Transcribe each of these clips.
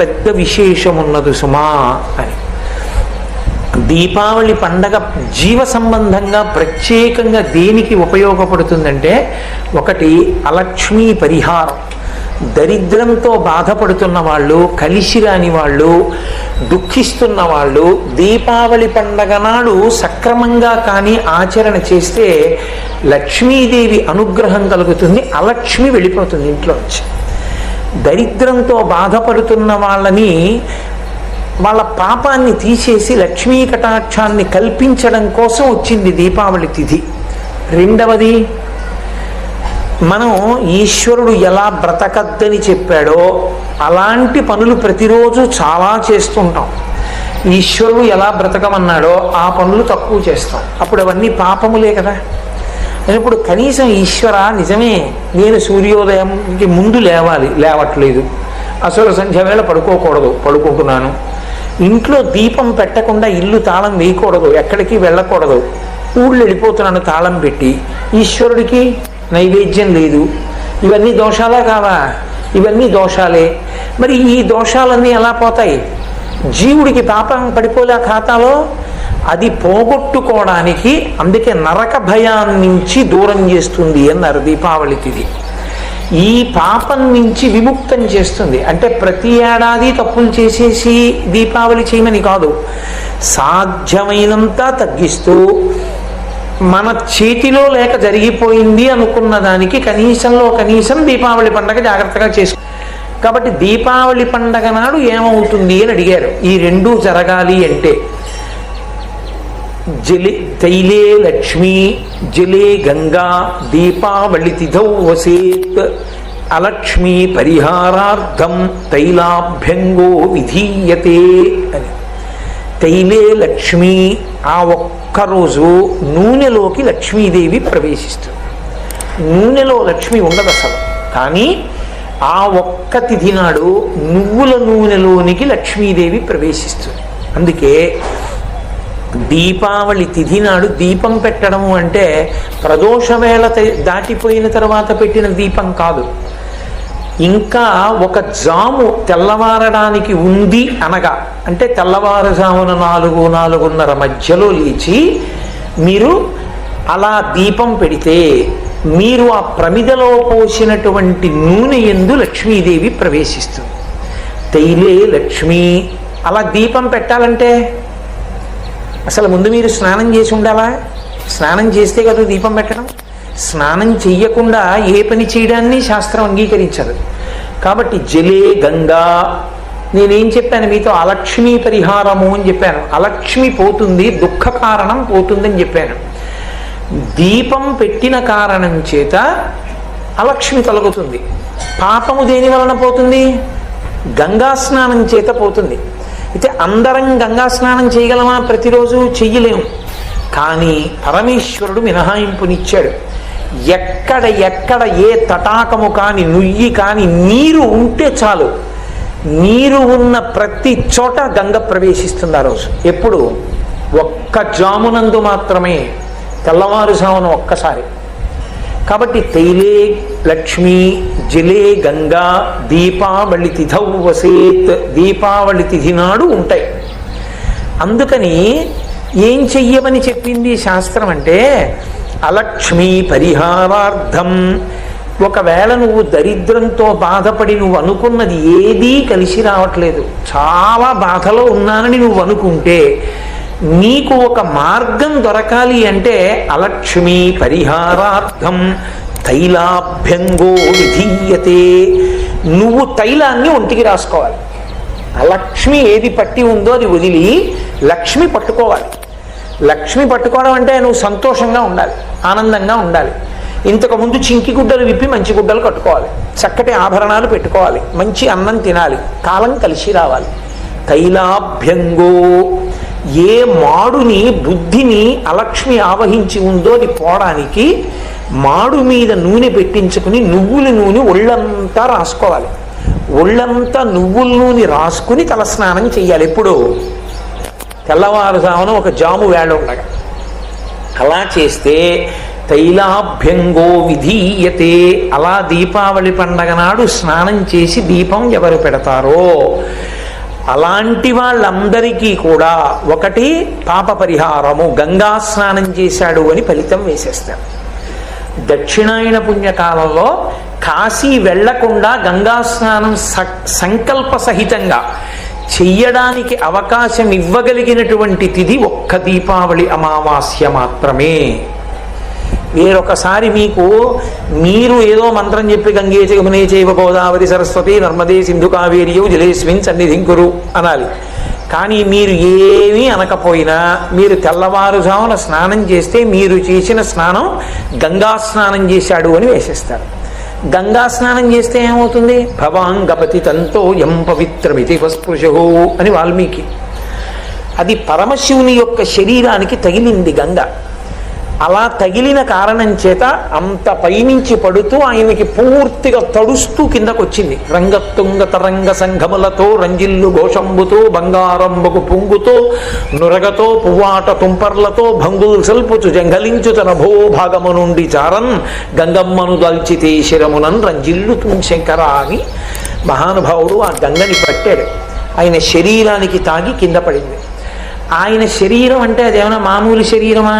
పెద్ద విశేషం ఉన్నది సుమా అని. దీపావళి పండగ జీవ సంబంధంగా ప్రత్యేకంగా దేనికి ఉపయోగపడుతుందంటే, ఒకటి అలక్ష్మీ పరిహారం. దరిద్రంతో బాధపడుతున్న వాళ్ళు, కలిసి రాని వాళ్ళు, దుఃఖిస్తున్న వాళ్ళు దీపావళి పండగ నాడు సక్రమంగా కానీ ఆచరణ చేస్తే లక్ష్మీదేవి అనుగ్రహం కలుగుతుంది, అలక్ష్మి వెళ్ళిపోతుంది ఇంట్లోంచి. దరిద్రంతో బాధపడుతున్న వాళ్ళని, వాళ్ళ పాపాన్ని తీసేసి లక్ష్మీ కటాక్షాన్ని కల్పించడం కోసం వచ్చింది దీపావళి తిథి. రెండవది, మనం ఈశ్వరుడు ఎలా బ్రతకద్దని చెప్పాడో అలాంటి పనులు ప్రతిరోజు చాలా చేస్తుంటాం. ఈశ్వరుడు ఎలా బ్రతకమన్నాడో ఆ పనులు తక్కువ చేస్తాం. అప్పుడు అవన్నీ పాపములే కదా. ఇప్పుడు కనీసం ఈశ్వర నిజమే, నేను సూర్యోదయంకి ముందు లేవట్లేదు, అసలు సంధ్య వేళ పడుకోకూడదు, పడుకుంటున్నాను, ఇంట్లో దీపం పెట్టకుండా ఇల్లు తాళం వేయకూడదు, ఎక్కడికి వెళ్ళకూడదు, ఊళ్ళు వెళ్ళిపోతున్నాను తాళం పెట్టి, ఈశ్వరుడికి నైవేద్యం లేదు, ఇవన్నీ దోషాలే కావా? ఇవన్నీ దోషాలే. మరి ఈ దోషాలన్నీ ఎలా పోతాయి? జీవుడికి పాపం పడిపోలే ఖాతాలో, అది పోగొట్టుకోవడానికి అందుకే నరక భయాన్ని నుంచి దూరం చేస్తుంది అన్నారు దీపావళి తిథి. ఈ పాపం నుంచి విముక్తం చేస్తుంది. అంటే ప్రతి ఏడాది తప్పులు చేసేసి దీపావళి చేయమని కాదు, సాధ్యమైనంత తగ్గిస్తూ మన చేతిలో లేక జరిగిపోయింది అనుకున్న దానికి కనీసంలో కనీసం దీపావళి పండగ జాగ్రత్తగా చేసుకో. కాబట్టి దీపావళి పండగ నాడు ఏమవుతుంది అని అడిగారు. ఈ రెండూ జరగాలి అంటే తైలే లక్ష్మీ జలే గంగా దీపావళి తిథౌ వసేత్ అలక్ష్మీ పరిహారార్థం తైలాభ్యంగో విధీయతే అని. తైలే లక్ష్మి, ఆ ఒక్కరోజు నూనెలోకి లక్ష్మీదేవి ప్రవేశిస్తుంది. నూనెలో లక్ష్మి ఉండదు అసలు, కానీ ఆ ఒక్క తిథి నాడు నువ్వుల నూనెలోనికి లక్ష్మీదేవి ప్రవేశిస్తుంది. అందుకే దీపావళి తిథి నాడు దీపం పెట్టడము అంటే ప్రదోష వేళ దాటిపోయిన తర్వాత పెట్టిన దీపం కాదు. ఇంకా ఒక జాము తెల్లవారడానికి ఉంది అనగా, అంటే తెల్లవారుజామున 4-4:30 మధ్యలో లేచి మీరు అలా దీపం పెడితే మీరు ఆ ప్రమిదలో పోసినటువంటి నూనె యందు లక్ష్మీదేవి ప్రవేశిస్తుంది. తైలే లక్ష్మి. అలా దీపం పెట్టాలంటే అసలు ముందు మీరు స్నానం చేసి ఉండాలా? స్నానం చేస్తే కదా దీపం పెట్టడం. స్నానం చెయ్యకుండా ఏ పని చేయడాన్ని శాస్త్రం అంగీకరించదు. కాబట్టి జలే గంగా. నేనేం చెప్పాను మీతో? అలక్ష్మీ పరిహారము అని చెప్పాను. అలక్ష్మి పోతుంది, దుఃఖ కారణం పోతుందని చెప్పాను. దీపం పెట్టిన కారణం చేత అలక్ష్మి తొలగుతుంది. పాపము దేని వలన పోతుంది? గంగా స్నానం చేత పోతుంది. అయితే అందరం గంగా స్నానం చేయగలమా? ప్రతిరోజు చెయ్యలేము. కానీ పరమేశ్వరుడు మినహాయింపునిచ్చాడు. ఎక్కడ ఏ తటాకము కాని నుయ్యి కాని నీరు ఉంటే చాలు, నీరు ఉన్న ప్రతి చోట గంగ ప్రవేశిస్తుంది ఆ రోజు. ఎప్పుడు? ఒక్క జామునందు మాత్రమే, తెల్లవారుజామున ఒక్కసారి. కాబట్టి తైలే లక్ష్మి జలే గంగా దీపావళి తిథౌ వసేత్. దీపావళి తిథి నాడు ఉంటాయి. అందుకని ఏం చెయ్యమని చెప్పింది శాస్త్రం అంటే, అలక్ష్మీ పరిహారార్థం. ఒకవేళ నువ్వు దరిద్రంతో బాధపడి నువ్వు అనుకున్నది ఏదీ కలిసి రావట్లేదు, చాలా బాధలో ఉన్నానని నువ్వు అనుకుంటే, నీకు ఒక మార్గం దొరకాలి అంటే అలక్ష్మీ పరిహారార్థం తైలాభ్యంగో విధీయతే. నువ్వు తైలాన్ని ఒంటికి రాసుకోవాలి. అలక్ష్మి ఏది పట్టి ఉందో అది వదిలి లక్ష్మి పట్టుకోవాలి. లక్ష్మి పట్టుకోవడం అంటే నువ్వు సంతోషంగా ఉండాలి, ఆనందంగా ఉండాలి. ఇంతకుముందు చింకి గుడ్డలు విప్పి మంచి గుడ్డలు కట్టుకోవాలి, చక్కటి ఆభరణాలు పెట్టుకోవాలి, మంచి అన్నం తినాలి, కాలం కలిసి రావాలి. తైలాభ్యంగో. ఏ మాడుని బుద్ధిని అలక్ష్మి ఆవహించి ఉందో అది పోవడానికి మాడు మీద నూనె పెట్టించుకుని నువ్వుల నూనె ఒళ్ళంతా రాసుకోవాలి. ఒళ్ళంతా నువ్వుల నూనె రాసుకుని తలస్నానం చెయ్యాలి. ఎప్పుడు? తెల్లవారుజామున ఒక జాము వేళ ఉండగా. అలా చేస్తే తైలాభ్యంగో విధీయతే. అలా దీపావళి పండగ నాడు స్నానం చేసి దీపం ఎవరు పెడతారో అలాంటి వాళ్ళందరికీ కూడా ఒకటి పాప పరిహారము, గంగా స్నానం చేశాడు అని ఫలితం వేసేస్తారు. దక్షిణాయన పుణ్యకాలంలో కాశీ వెళ్లకుండా గంగా స్నానం సంకల్ప సహితంగా చెయ్యడానికి అవకాశం ఇవ్వగలిగినటువంటి తిథి ఒక్క దీపావళి అమావాస్య మాత్రమే. వేరొకసారి మీరు ఏదో మంత్రం చెప్పి గంగే చయమునే చైవ గోదావరి సరస్వతి నర్మదే సింధు కావేరియౌ జలేస్మిన్ సన్నిధిం కురు అనాలి. కానీ మీరు ఏమీ అనకపోయినా మీరు తెల్లవారుజామున స్నానం చేస్తే మీరు చేసిన స్నానం గంగా స్నానం చేశాడు అని వేసేస్తారు. గంగా స్నానం చేస్తే ఏమవుతుంది? భవాంగపతి తంతో యం పవిత్రమితి వస్పృశో అని వాల్మీకి. అది పరమశివుని యొక్క శరీరానికి తగిలింది గంగ. అలా తగిలిన కారణం చేత అంత పైనుంచి పడుతూ ఆయనకి పూర్తిగా తడుస్తూ కిందకు వచ్చింది. రంగతుంగ తరంగ సంఘములతో రంజిల్లు ఘోషంబుతో బంగారంబకు పొంగుతో నురగతో పువ్వాట తుంపర్లతో భంగుల్ సల్పుచు జంగలించు తన భూభాగము నుండి చారన్ గంగమ్మను దల్చితే శిరమునన్ రంజిల్లు శంకర అని మహానుభావుడు ఆ గంగని పట్టాడు. ఆయన శరీరానికి తాగి కింద పడింది. ఆయన శరీరం అంటే అదేమైనా మామూలు శరీరమా?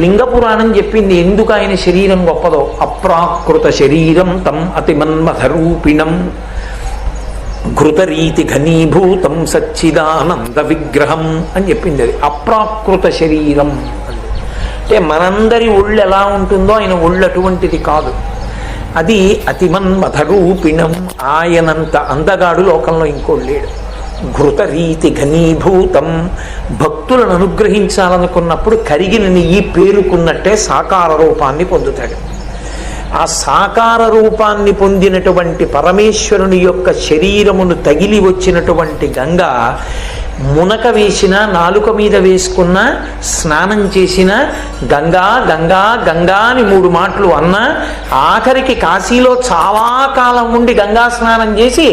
లింగ పురాణం చెప్పింది ఎందుకు ఆయన శరీరం గొప్పదో. అప్రాకృత శరీరం తం అతిమన్మథరూపిణం ఘృతరీతి ఘనీభూతం సచ్చిదానంద విగ్రహం అని చెప్పింది. అది అప్రాకృత శరీరం అంటే మనందరి ఒళ్ళు ఎలా ఉంటుందో ఆయన ఒళ్ళు అటువంటిది కాదు. అది అతిమన్మథరూపిణం. ఆయనంత అందగాడు లోకంలో ఇంకోడు లేడు. ఘృతరీతి ఘనీభూతం. భక్తులను అనుగ్రహించాలనుకున్నప్పుడు కరిగిన నెయ్యి పేరుకున్నట్టే సాకార రూపాన్ని పొందుతాడు. ఆ సాకార రూపాన్ని పొందినటువంటి పరమేశ్వరుని యొక్క శరీరమును తగిలి వచ్చినటువంటి గంగ మునక వేసిన, నాలుక మీద వేసుకున్న, స్నానం చేసిన గంగా గంగా గంగా అని 3 మాటలు అన్నా, ఆఖరికి కాశీలో చాలా కాలం ఉండి గంగా స్నానం చేసి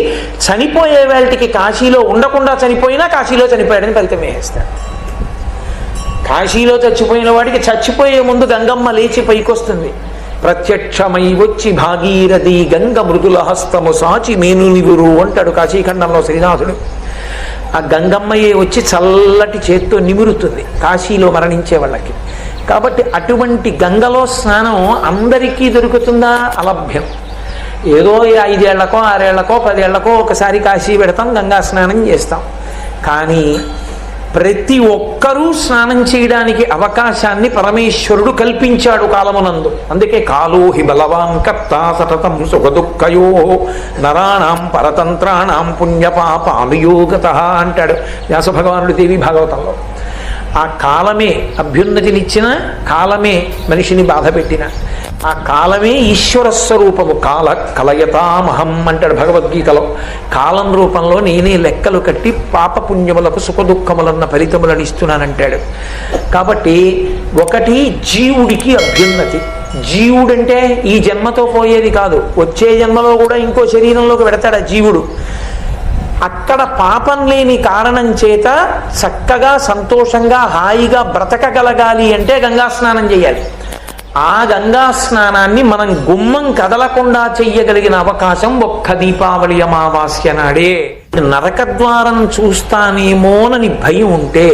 చనిపోయే వేళటికి కాశీలో ఉండకుండా చనిపోయినా కాశీలో చనిపోయాడని ఫలితం వేస్తాడు. కాశీలో చచ్చిపోయిన వాడికి చచ్చిపోయే ముందు గంగమ్మ లేచి పైకొస్తుంది. ప్రత్యక్షమై వచ్చి భాగీరథి గంగ మృదుల హస్తము సాచి మేనుని గురు అంటాడు కాశీఖండంలో శ్రీనాథుడు. ఆ గంగమ్మయ్యే వచ్చి చల్లటి చేత్తో నిమురుతుంది కాశీలో మరణించే వాళ్ళకి. కాబట్టి అటువంటి గంగలో స్నానం అందరికీ దొరుకుతుందా? అలభ్యం. ఏదో 5 ఏళ్లకో 6 ఏళ్లకో 10 ఏళ్లకో ఒకసారి కాశీ పెడతాం, గంగా స్నానం చేస్తాం. కానీ ప్రతి ఒక్కరూ స్నానం చేయడానికి అవకాశాన్ని పరమేశ్వరుడు కల్పించాడు కాలమునందు. అందుకే కాలోహి బలవాన్ కర్తా సతతం సుఖదుఃఖయో నరాణం పరతంత్రాణం పుణ్యపాపానుయోగతః అంటాడు వ్యాసభగవానుడు దేవి భాగవతంలో. ఆ కాలమే అభ్యున్నతినిచ్చిన, కాలమే మనిషిని బాధ పెట్టిన, ఆ కాలమే ఈశ్వర స్వరూపము. కాల కలయతామహం అంటాడు భగవద్గీతలో. కాలం రూపంలో నేనే లెక్కలు కట్టి పాపపుణ్యములకు సుఖదుఖములన్న ఫలితములను ఇస్తున్నానంటాడు. కాబట్టి ఒకటి జీవుడికి అభ్యున్నతి. జీవుడంటే ఈ జన్మతో పోయేది కాదు, వచ్చే జన్మలో కూడా ఇంకో శరీరంలోకి పెడతాడు ఆ జీవుడు. అక్కడ పాపం లేని కారణం చేత చక్కగా సంతోషంగా హాయిగా బ్రతకగలగాలి అంటే గంగా స్నానం చేయాలి. ఆ గంగా స్నానాన్ని మనం గుమ్మం కదలకుండా చెయ్యగలిగిన అవకాశం ఒక్క దీపావళి అమావాస్య నాడే. నరకద్వారం చూస్తానేమోనని భయం ఉంటే,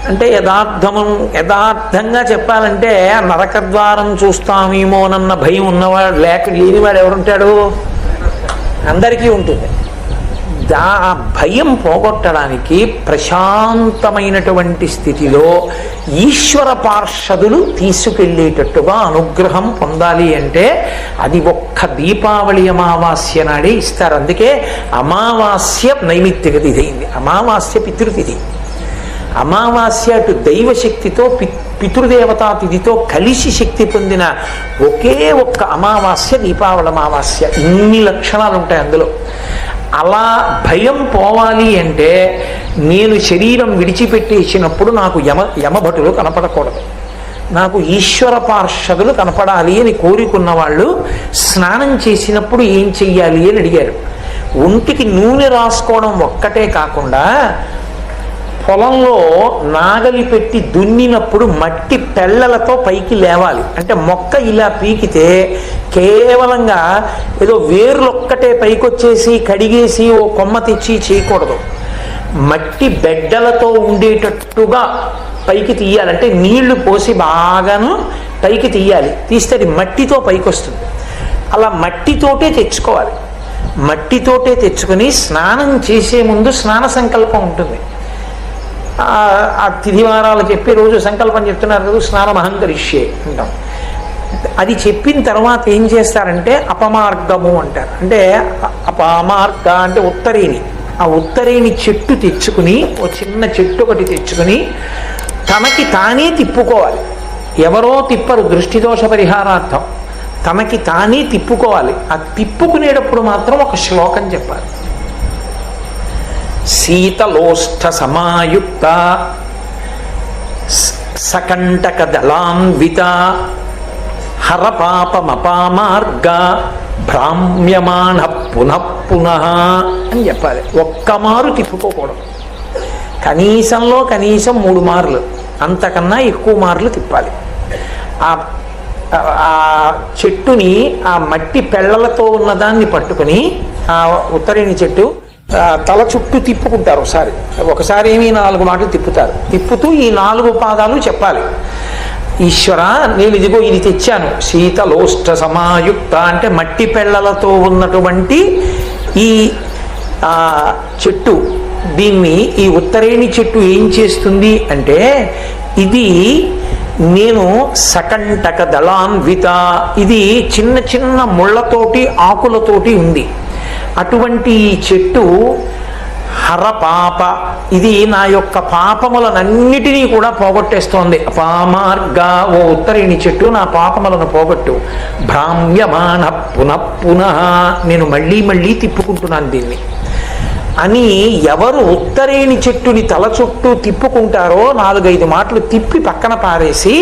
అంటే యథార్థంగా చెప్పాలంటే నరకద్వారం చూస్తామేమోనన్న భయం ఉన్నవాడు లేనివాడు ఎవరుంటాడు? అందరికీ ఉంటుంది. ఆ భయం పోగొట్టడానికి ప్రశాంతమైనటువంటి స్థితిలో ఈశ్వర పార్షదులు తీసుకెళ్ళేటట్టుగా అనుగ్రహం పొందాలి అంటే అది ఒక్క దీపావళి అమావాస్య నాడే ఇస్తారు. అందుకే అమావాస్య నైమిత్తిక తిథి అయింది. అమావాస్య పితృతిథి. అమావాస్య అటు దైవశక్తితో పితృదేవతా తిథితో కలిసి శక్తి పొందిన ఒకే ఒక్క అమావాస్య దీపావళి అమావాస్య. ఇన్ని లక్షణాలు ఉంటాయి అందులో. అలా భయం పోవాలి అంటే నేను శరీరం విడిచిపెట్టేసినప్పుడు నాకు యమభటులు కనపడకూడదు, నాకు ఈశ్వర పార్షదులు కనపడాలి అని కోరుకున్న వాళ్ళు స్నానం చేసినప్పుడు ఏం చెయ్యాలి అని అడిగారు. ఒంటికి నూనె రాసుకోవడం ఒక్కటే కాకుండా పొలంలో నాగలి పెట్టి దున్నినప్పుడు మట్టి పెళ్ళలతో పైకి లేవాలి. అంటే మొక్క ఇలా పీకితే కేవలంగా ఏదో వేర్లొక్కటే పైకొచ్చేసి కడిగేసి ఓ కొమ్మ తెచ్చి చేయకూడదు. మట్టి బెడ్డలతో ఉండేటట్టుగా పైకి తీయాలి. అంటే నీళ్లు పోసి బాగాను పైకి తీయాలి. తీస్తే అది మట్టితో పైకి వస్తుంది. అలా మట్టితోటే తెచ్చుకోవాలి. మట్టితోటే తెచ్చుకొని స్నానం చేసే ముందు స్నాన సంకల్పం ఉంటుంది. ఆ తిథివారాలు చెప్పి రోజు సంకల్పం చెప్తున్నారు కదా, స్నానమహంకరిష్యే అంటాం. అది చెప్పిన తర్వాత ఏం చేస్తారంటే అపమార్గము అంటారు. అంటే అపమార్గ అంటే ఉత్తరేణి. ఆ ఉత్తరేణి చెట్టు తెచ్చుకుని, ఓ చిన్న చెట్టు ఒకటి తెచ్చుకుని తనకి తానే తిప్పుకోవాలి. ఎవరో తిప్పరు, దృష్టిదోష పరిహారార్థం. తనకి తానే తిప్పుకోవాలి. ఆ తిప్పుకునేటప్పుడు మాత్రం ఒక శ్లోకం చెప్పాలి. శీతలోష్ఠ సమాయుక్త సకంటక దళాన్విత హరపాపమపామార్గ భ్రామ్యమాణ పునః పునః అని చెప్పాలి. ఒక్కమారు తిప్పుకోకూడదు. కనీసంలో కనీసం 3 మార్లు, అంతకన్నా ఎక్కువ మార్లు తిప్పాలి. ఆ చెట్టుని, ఆ మట్టి పెళ్ళలతో ఉన్నదాన్ని పట్టుకుని, ఆ ఉత్తరేణి చెట్టు తల చుట్టూ తిప్పుకుంటారు. ఒకసారి ఏమి 4 మాటలు తిప్పుతారు. తిప్పుతూ ఈ 4 పాదాలు చెప్పాలి. ఈశ్వర, నేను ఇదిగో ఇది తెచ్చాను. శీతలోష్ఠ సమాయుక్త అంటే మట్టి పెళ్ళలతో ఉన్నటువంటి ఈ చెట్టు. దీన్ని, ఈ ఉత్తరేణి చెట్టు ఏం చేస్తుంది అంటే, ఇది నేను సకంటక దళాన్విత, ఇది చిన్న చిన్న ముళ్ళతోటి ఆకులతోటి ఉంది. అటువంటి ఈ చెట్టు హరపాప, ఇది నా యొక్క పాపములనన్నిటినీ కూడా పోగొట్టేస్తోంది. అపామార్గ, ఓ ఉత్తరేణి చెట్టు నా పాపములను పోగొట్టు. భ్రామ్యమాణ పునః పునః, నేను మళ్ళీ మళ్ళీ తిప్పుకుంటున్నాను దీన్ని అని ఎవరు ఉత్తరేణి చెట్టుని తల చుట్టూ తిప్పుకుంటారో 4-5 మాటలు తిప్పి పక్కన పారేసి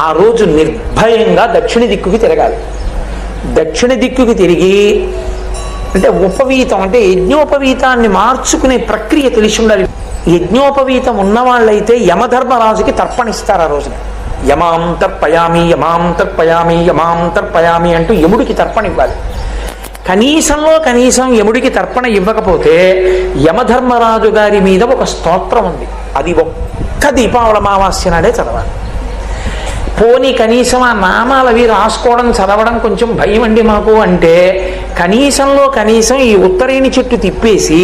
ఆ రోజు నిర్భయంగా దక్షిణ దిక్కుకి తిరగాలి. దక్షిణ దిక్కుకి తిరిగి, అంటే ఉపవీతం అంటే యజ్ఞోపవీతాన్ని మార్చుకునే ప్రక్రియ తెలిసి ఉండాలి. యజ్ఞోపవీతం ఉన్నవాళ్ళైతే యమధర్మరాజుకి తర్పణిస్తారు. ఆ రోజున యమాం తర్పయామి యమాం తర్పయామి యమాం తర్పయామి అంటూ యముడికి తర్పణ ఇవ్వాలి. కనీసంలో కనీసం యముడికి తర్పణ ఇవ్వకపోతే యమధర్మరాజు గారి మీద ఒక స్తోత్రం ఉంది. అది ఒక్క దీపావళి అమావాస్య నాడే చదవాలి. పోనీ కనీసం ఆ నామాలవి రాసుకోవడం, చదవడం కొంచెం భయం అండి మాకు అంటే, కనీసంలో కనీసం ఈ ఉత్తరేణి చెట్టు తిప్పేసి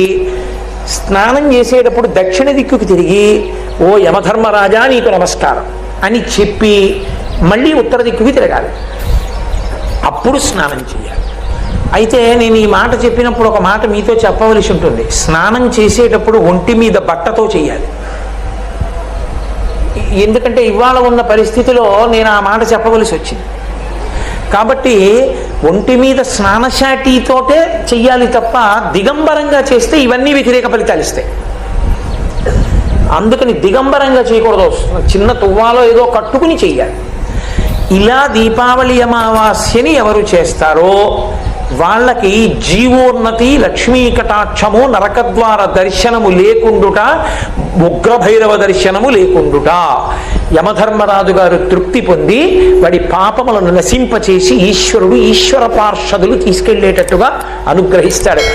స్నానం చేసేటప్పుడు దక్షిణ దిక్కుకు తిరిగి, ఓ యమధర్మరాజా నీకు నమస్కారం అని చెప్పి మళ్ళీ ఉత్తర దిక్కుకి తిరగాలి. అప్పుడు స్నానం చేయాలి. అయితే నేను ఈ మాట చెప్పినప్పుడు ఒక మాట మీతో చెప్పవలసి ఉంటుంది. స్నానం చేసేటప్పుడు ఒంటి మీద బట్టతో చేయాలి. ఎందుకంటే ఇవాళ ఉన్న పరిస్థితిలో నేను ఆ మాట చెప్పవలసి వచ్చింది. కాబట్టి ఒంటి మీద స్నానశాటితోటే చెయ్యాలి తప్ప దిగంబరంగా చేస్తే ఇవన్నీ వ్యతిరేక ఫలితాలు ఇస్తాయి. అందుకని దిగంబరంగా చేయకూడదు. చిన్న తువ్వాలో ఏదో కట్టుకుని చెయ్యాలి. ఇలా దీపావళి అమావాస్యని ఎవరు చేస్తారో వాళ్ళకి జీవోన్నతి, లక్ష్మీ కటాక్షము, నరకద్వార దర్శనము లేకుండుట, ఉగ్రభైరవ దర్శనము లేకుండుట, యమధర్మరాజు గారు తృప్తి పొంది వాడి పాపములను నశింపచేసి ఈశ్వరుడు, ఈశ్వర పార్షదులు తీసుకెళ్లేటట్టుగా అనుగ్రహిస్తాడు.